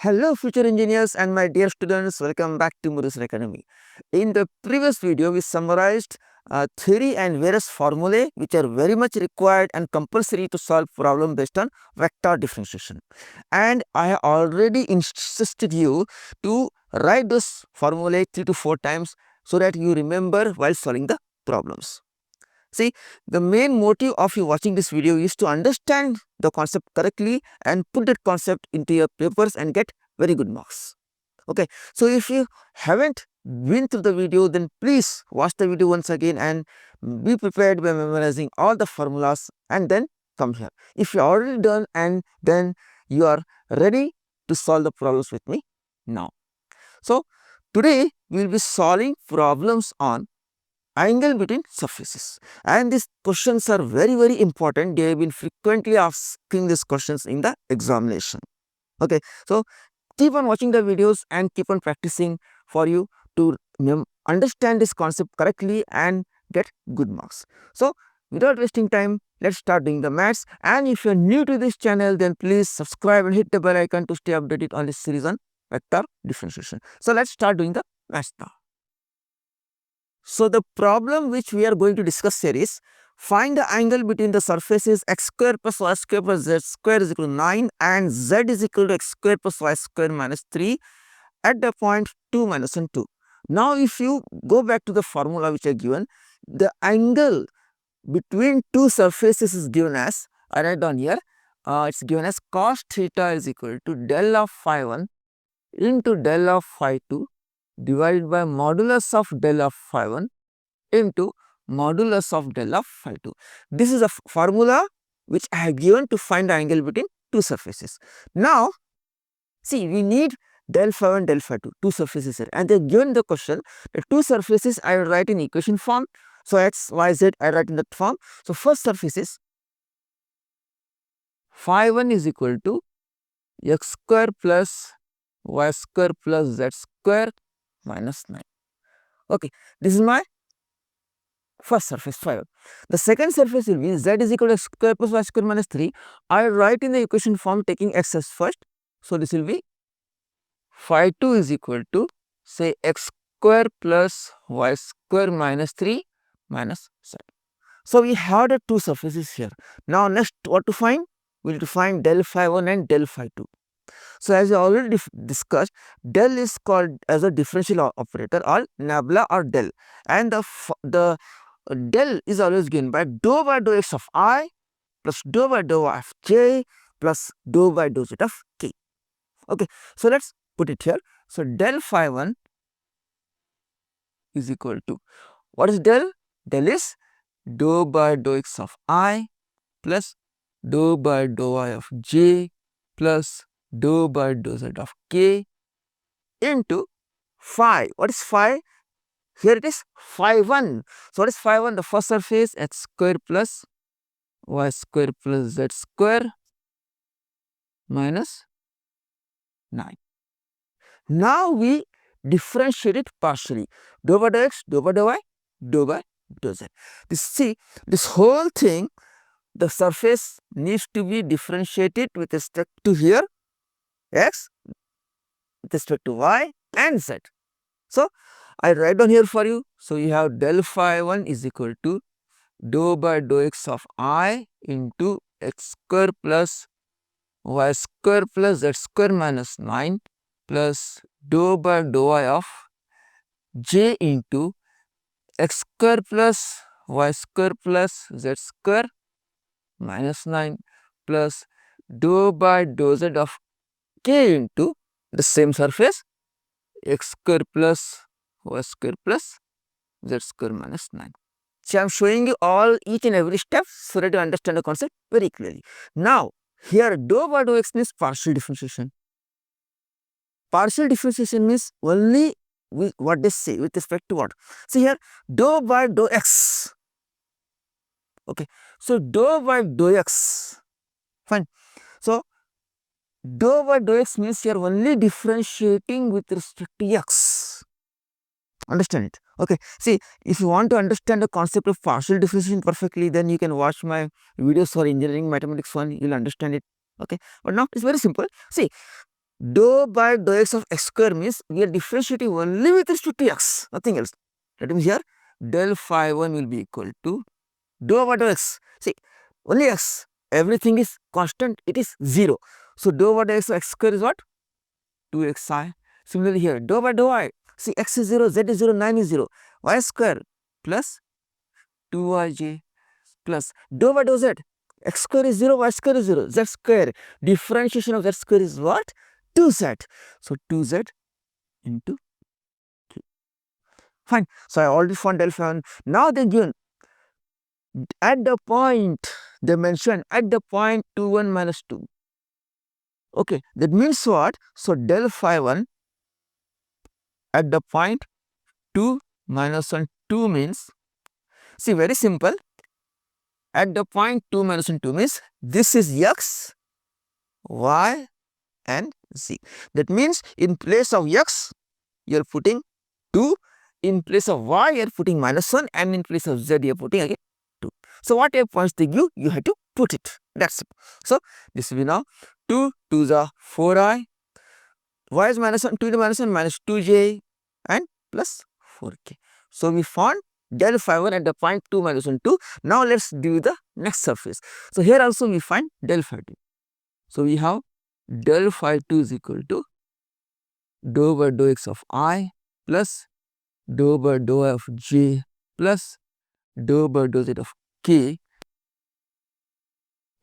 Hello future engineers and my dear students, welcome back to Mudassir Academy. In the previous video, we summarized theory and various formulae which are very much required and compulsory to solve problem based on vector differentiation. And I have already insisted you to write those formulae 3 to 4 times so that you remember while solving the problems. See, the main motive of you watching this video is to understand the concept correctly and put that concept into your papers and get very good marks. Okay. So, if you haven't been through the video, then please watch the video once again and be prepared by memorizing all the formulas and then come here. If you are already done and then you are ready to solve the problems with me now. So, today we will be solving problems on angle between surfaces, and these questions are very important. They have been frequently asking these questions in the examination. Okay, so keep on watching the videos and keep on practicing for you to understand this concept correctly and get good marks. So without wasting time, let's start doing the maths. And if you are new to this channel, then please subscribe and hit the bell icon to stay updated on this series on vector differentiation. So let's start doing the maths now. So, the problem which we are going to discuss here is find the angle between the surfaces x square plus y square plus z square is equal to 9 and z is equal to x square plus y square minus 3 at the point 2 minus 1 2. Now, if you go back to the formula which I given, the angle between two surfaces is given as, I write down here, it is given as cos theta is equal to del of phi 1 into del of phi 2 divided by modulus of del of phi 1 into modulus of del of phi 2. This is a formula which I have given to find the angle between two surfaces. Now, see, we need del phi 1, del phi 2, two surfaces here, and they have given the question, the two surfaces I will write in equation form. So, x, y, z I write in that form. So, first surface is phi 1 is equal to x square plus y square plus z square minus 9. Okay, this is my first surface phi 1. The second surface will be z is equal to x square plus y square minus 3. I will write in the equation form taking x as first. So, this will be phi 2 is equal to say x square plus y square minus 3 minus 7. So, we have the two surfaces here. Now, next what to find? We will to find del phi 1 and del phi 2. So, as I already discussed, del is called as a differential operator or nabla or del, and the del is always given by dou x of I plus dou y of j plus dou z of k. Okay. So, let us put it here. So, del phi 1 is equal to, what is del? Del is dou x of I plus dou y of j plus dou z of k into phi. What is phi? Here it is phi 1. So, what is phi 1? The first surface x square plus y square plus z square minus 9. Now, we differentiate it partially, dou x, dou y, dou z. This whole thing, the surface needs to be differentiated with respect to here x, with respect to y and z. So, I write down here for you. So, you have del phi 1 is equal to dou x of I into x square plus y square plus z square minus 9 plus dou y of j into x square plus y square plus z square minus 9 plus dou z of k into the same surface x square plus y square plus z square minus 9. So, I am showing you each and every step so that you understand the concept very clearly. Now, here dou x means partial differentiation. Partial differentiation means only what they say with respect to what. See here dou x. Okay. So, dou x, fine. So, dou x means you are only differentiating with respect to x. Understand it? Okay. See, if you want to understand the concept of partial differentiation perfectly, then you can watch my videos for engineering mathematics 1, you will understand it. Okay. But now it is very simple. See, dou by dou x of x square means we are differentiating only with respect to x, nothing else. That means here del phi 1 will be equal to dou by dou x. See, only x, everything is constant, it is 0. So, dou by dou x of x square is what? 2xi. Similarly here, dou by dou y, see x is 0, z is 0, 9 is 0, y square plus 2yj plus dou by dou z, x square is 0, y square is 0, z square, differentiation of z square is what? 2z. So, 2z into 3. Fine. So, I already found del phi 1. Now they given at the point, they mentioned at the point 2 1 minus 2. Okay, that means what? So, del phi 1 at the point 2 minus 1 2 means, see very simple, at the point 2 minus 1 2 means this is x, y and z. That means in place of x you are putting 2, in place of y you are putting minus 1, and in place of z you are putting again 2. So, whatever points they give you have to put it, that is it. So, this will be now 2 2s are 4i, y is minus 1, 2 to minus 1 minus 2j and plus 4k. So, we found del phi 1 at the point 2 minus 1 2. Now, let us do the next surface. So, here also we find del phi 2. So, we have del phi 2 is equal to dou by dou x of I plus dou by dou I of j plus dou by dou z of k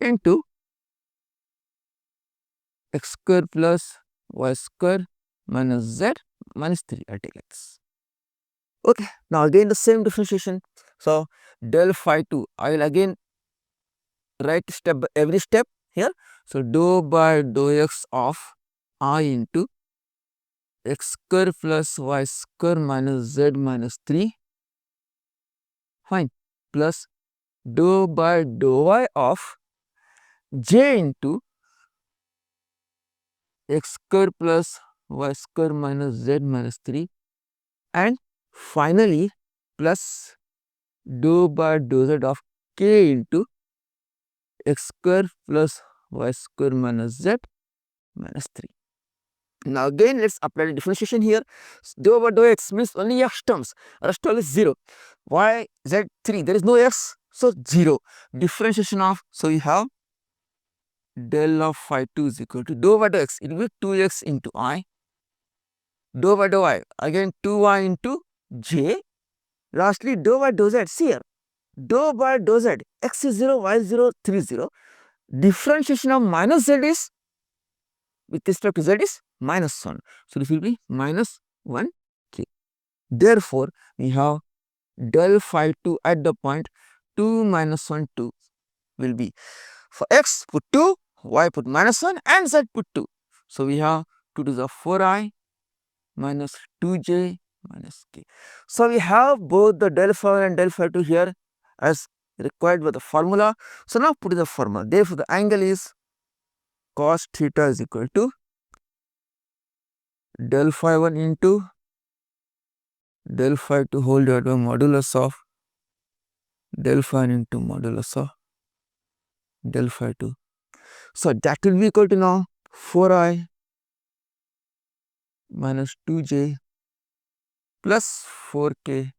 into x square plus y square minus z minus 3, I take x. Okay, now again the same differentiation. So, del phi 2, I will again write step by every step here. So, dou by dou x of I into x square plus y square minus z minus 3, fine, plus dou by dou y of j into x square plus y square minus z minus 3, and finally plus dou by dou z of k into x square plus y square minus z minus 3. Now again let us apply the differentiation here. Dou by dou x means only x terms, rest all is 0. Y, z 3, there is no x, so 0. Differentiation of, so we have del of phi 2 is equal to dou by dou x, it will be 2x into I, dou by dou y again 2y into j, lastly dou by dou z. See here, dou by dou z, x is 0, y is 0, 3 is 0. Differentiation of minus z is, with respect to z is minus 1. So, this will be minus 1 k. Therefore, we have del phi 2 at the point 2 minus 1 2 will be, for x put 2, y put minus 1 and z put 2. So, we have 2 to the 4i minus 2j minus k. So, we have both the del phi 1 and del phi 2 here as required by the formula. So, now put in the formula. Therefore, the angle is cos theta is equal to del phi 1 into del phi 2 whole divided by modulus of del phi 1 into modulus of del phi 2. So, that will be equal to now 4i minus 2j plus 4k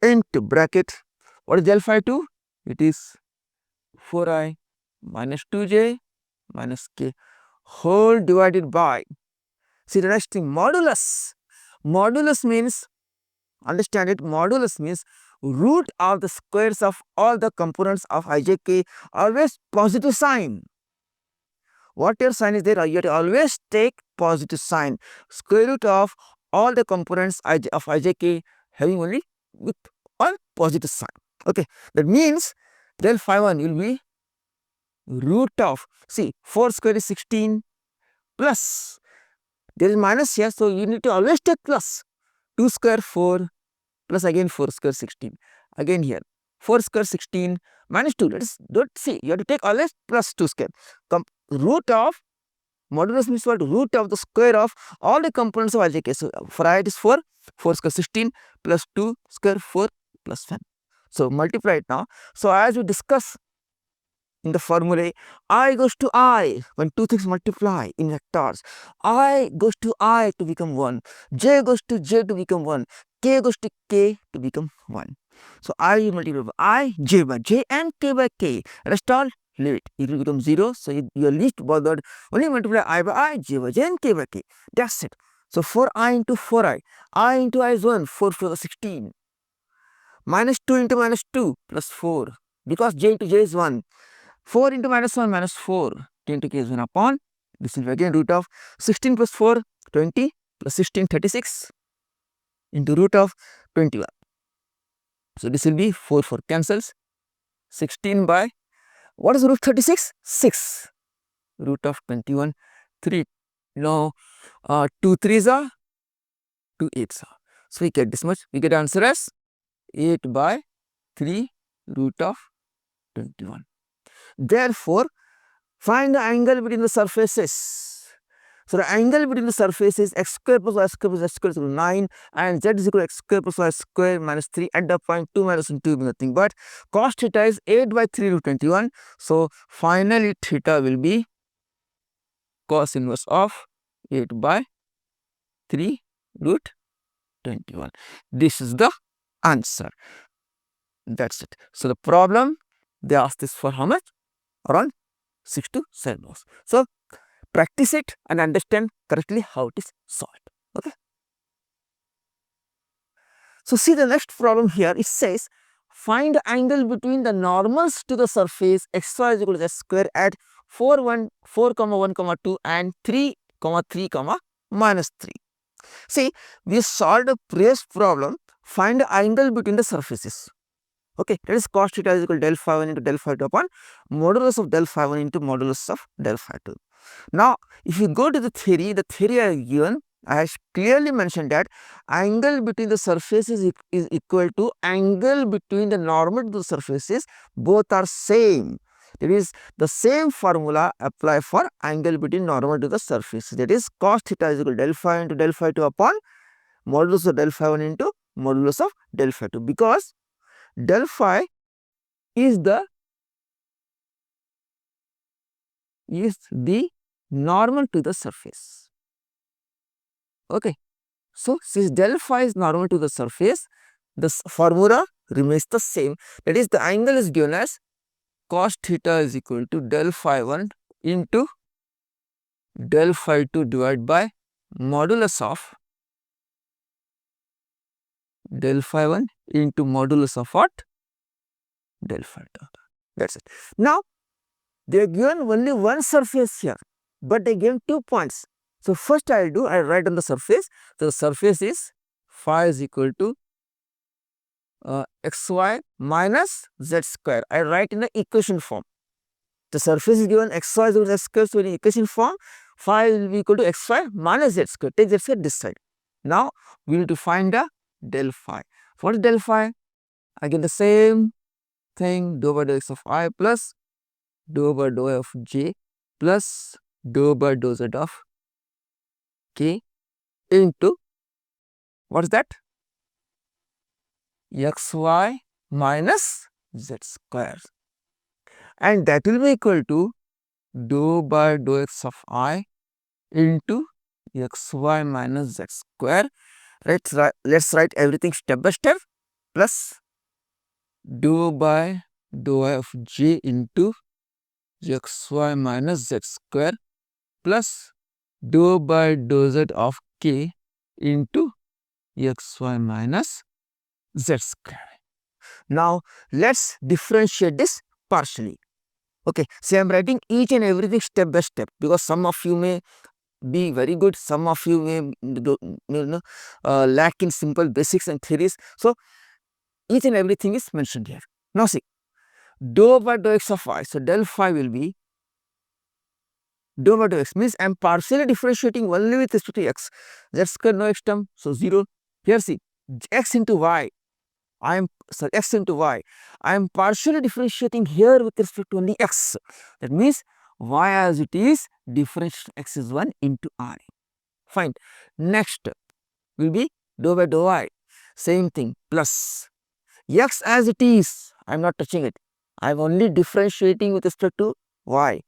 into bracket, what is del phi 2? It is 4i minus 2j minus k whole divided by, see the next thing, modulus. Modulus means, understand it, modulus means root of the squares of all the components of ijk, always positive sign. Whatever sign is there, you have to always take positive sign. Square root of all the components of ijk having only with one positive sign. Okay, that means del phi 1 will be root of, see 4 square is 16 plus, there is minus here, so you need to always take plus, 2 square 4 plus again 4 square 16, again here 4 square 16 minus 2, let us don't see, you have to take always plus 2 square. Root of, modulus means what? Root of the square of all the components of ijk. So, for I it is 4, 4 square 16 plus 2 square 4 plus 1. So, multiply it now. So, as we discuss in the formulae, I goes to I when two things multiply in vectors. I goes to I to become 1, j goes to j to become 1, k goes to k to become 1. So I multiplied by I, j by j and k by k. Rest all leave it. It will become 0. So you are least bothered. Only multiply I by I, j by j and k by k. That's it. So 4I into 4I. I into I is 1. 4 for the 16. Minus 2 into minus 2 plus 4. Because j into j is 1. 4 into minus 1 minus 4. K into k is 1 upon. This will be again root of 16 plus 4, 20 plus 16, 36 into root of 21. So this will be 4 cancels. 16 by what is root 36? 6. Root of 21, 3. Now 2 3s are 2 8s are. So we get this much. We get answer as 8 by 3 root of 21. Therefore, find the angle between the surfaces. So the angle between the surfaces x square plus y square plus z square is equal to 9 and z is equal to x square plus y square minus 3 at the point 2 minus 2 will be nothing but cos theta is 8 by 3 root 21. So finally theta will be cos inverse of 8 by 3 root 21. This is the answer. That's it. So the problem they asked this for how much? Around 6 to 7 hours. So practice it and understand correctly how it is solved. Okay. So see the next problem here. It says find the angle between the normals to the surface xy is equal to z square at 4 1 4 1 2 and 3 3 minus 3. See, we solved a previous problem. Find the angle between the surfaces. Okay, that is cos theta is equal to del phi 1 into del phi 2 upon modulus of del phi 1 into modulus of del phi 2. Now, if you go to the theory I have given, I have clearly mentioned that angle between the surfaces is equal to angle between the normal to the surfaces, both are same. That is the same formula apply for angle between normal to the surface. That is cos theta is equal to del phi into del phi 2 upon modulus of del phi 1 into modulus of del phi 2, because del phi is the normal to the surface. Okay. So since del phi is normal to the surface, the formula remains the same. That is the angle is given as cos theta is equal to del phi 1 into del phi 2 divided by modulus of del phi 1 into modulus of what? Del phi 2. That's it. Now, they are given only one surface here, but they give 2 points. So first I will write on the surface. So the surface is phi is equal to xy minus z square. I write in the equation form. The surface is given xy is equal to z square. So in equation form, phi will be equal to xy minus z square. Take z square this side. Now we need to find the del phi. What is del phi? Again the same thing, dou by dou x of I plus dou by dou of j plus dou by dou z of k into what is that? Xy minus z square, and that will be equal to dou by dou x of I into xy minus z square. Let's write everything step by step, plus dou by dou I of j into xy minus z square plus dou by dou z of k into xy minus z square. Now let's differentiate this partially. Okay, so I am writing each and everything step by step, because some of you may be very good, some of you may lack in simple basics and theories. So each and everything is mentioned here. Now see, dou by dou x of I. So del phi will be dou by dou x, means I am partially differentiating only with respect to x. Z square no x term, so 0. Here see, x into y. X into y. I am partially differentiating here with respect to only x. That means y as it is, differentiation x is 1 into I. Fine. Next will be dou by dou y. Same thing, plus x as it is. I am not touching it. I am only differentiating with respect to y.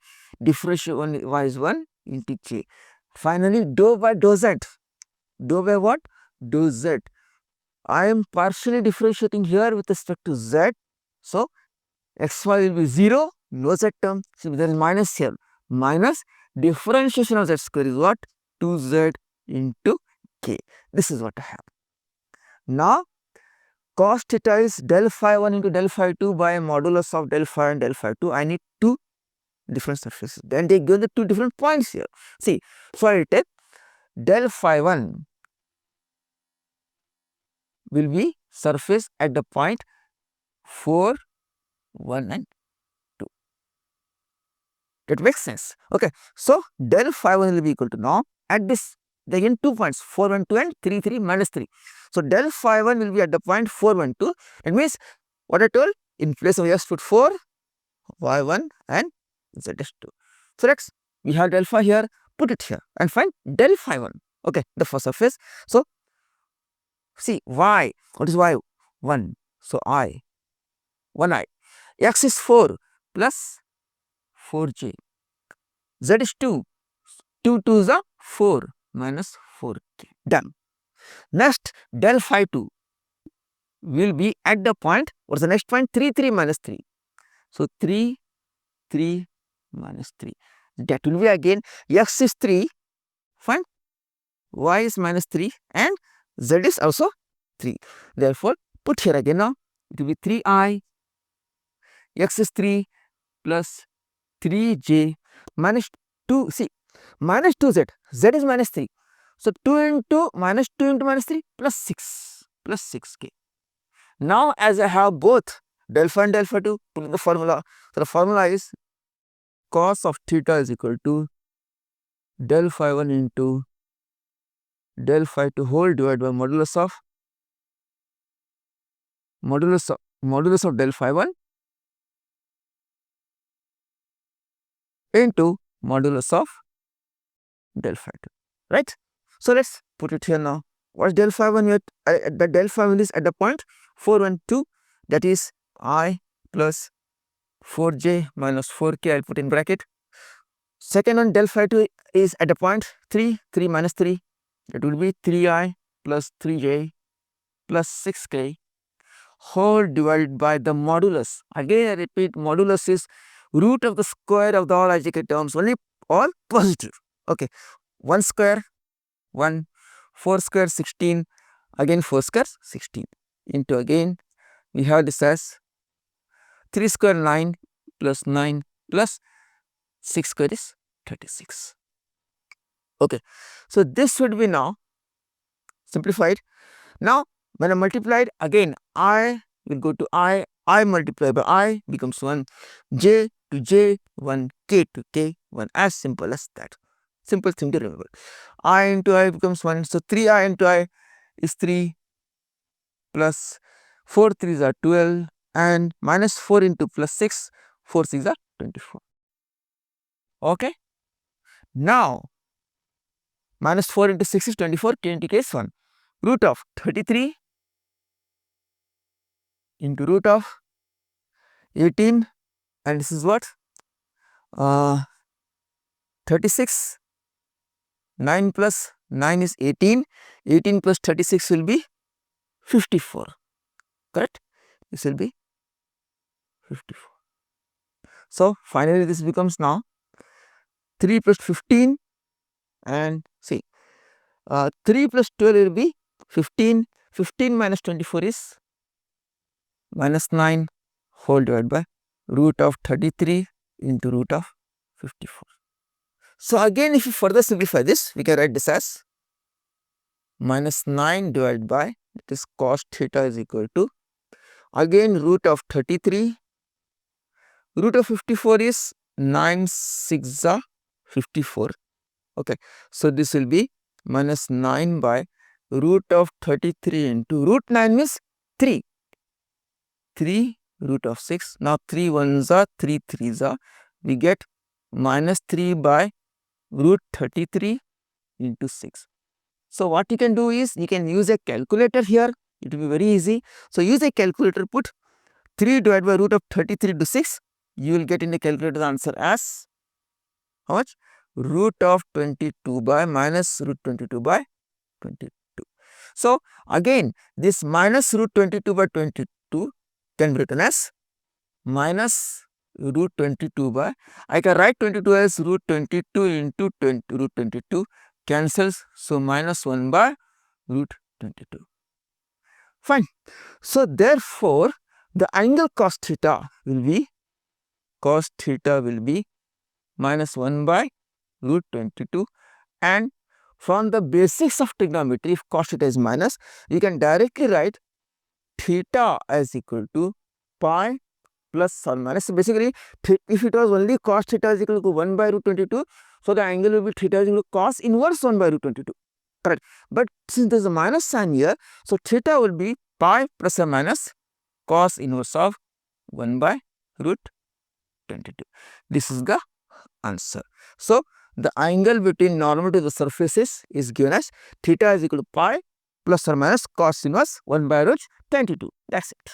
Differentiate y is 1 into k. Finally, dou by dou z. Dou by what? Dou z. I am partially differentiating here with respect to z. So, xy will be 0, no z term. So, there is minus here. Minus differentiation of z square is what? 2z into k. This is what I have. Now, cos theta is del phi 1 into del phi 2 by modulus of del phi and del phi 2. I need two different surfaces. Then they give the two different points here. See, so I take del phi 1 will be surface at the point 4, 1 and 2. That makes sense. Okay. So, del phi 1 will be equal to now at this again 2 points 4, 1, 2 and 3, 3 minus 3. So, del phi 1 will be at the point 4, 1, 2. That means what I told, in place of s put 4, y 1 and z is 2. So, next we have del phi here, put it here and find del phi 1. Okay, the first surface. So, see y, what is y? 1. So, 1i. X is 4 plus 4j. Z is 2. 2 2s are 4 minus 4k. Done. Next, del phi 2 will be at the point, what is the next point? 3 3 minus 3. So, 3 3 minus 3. That will be again x is 3, fine, y is minus 3 and z is also 3. Therefore, put here again now, it will be 3i, x is 3 plus 3j minus 2, see, minus 2z, z is minus 3. So, 2 into minus 3 plus 6k. Now, as I have both del phi and del phi 2, put in the formula. So, the formula is cos of theta is equal to del phi 1 into del phi 2 whole divided by modulus of del phi 1 into modulus of del phi 2, right. So, let us put it here now. What is del phi 1? The del phi 1 is at the point 4, 1, 2, that is I plus 4j minus 4k, I will put in bracket. Second one, del phi 2 is at the point 3, 3 minus 3, that will be 3i plus 3j plus 6k whole divided by the modulus. Again I repeat, modulus is root of the square of the all IJK terms, only all positive. Okay, 1 square 1, 4 square 16, again 4 square 16 into again we have this as 3 square 9 plus 9 plus 6 square is 36. Okay, so this would be now simplified. Now, when I multiplied again, I will go to I multiplied by I becomes 1, j to j 1, k to k 1, as simple as that. Simple thing to remember. I into I becomes 1, so 3i into I is 3 plus 4 3s are 12 and minus 4 into plus 6, 4 6 are 24. Okay. Now, minus 4 into 6 is 24, k into k is 1. Root of 33 into root of 18 and this is what? 36, 9 plus 9 is 18, 18 plus 36 will be 54, correct? This will be 54. So, finally, this becomes now 3 plus 15 and see 3 plus 12 will be 15, 15 minus 24 is minus 9 whole divided by root of 33 into root of 54. So, again if you further simplify this, we can write this as minus 9 divided by this cos theta is equal to again root of 33, root of 54 is 9 6 are 54. Okay. So, this will be minus 9 by root of 33 into root 9 means 3, 3 root of 6. Now, 3 1s are 3 3s are, we get minus 3 by root 33 into 6. So, what you can do is you can use a calculator here, it will be very easy. So, use a calculator, put 3 divided by root of 33 to 6, you will get in the calculator the answer as how much? Root of 22 by minus root 22 by 22. So, again this minus root 22 by 22 can be written as minus root 22 by, I can write 22 as root 22 into root 22, cancels, so minus 1 by root 22. Fine. So, therefore, the angle cos theta will be minus 1 by root 22, and from the basics of trigonometry, if cos theta is minus, you can directly write theta as equal to pi plus or minus. So, basically if it was only cos theta is equal to 1 by root 22, so the angle will be theta is equal to cos inverse 1 by root 22, correct. But since there is a minus sign here, so theta will be pi plus or minus cos inverse of 1 by root 22. This is the answer. So, the angle between normal to the surfaces is given as theta is equal to pi plus or minus cos inverse 1 by root 22. That is it.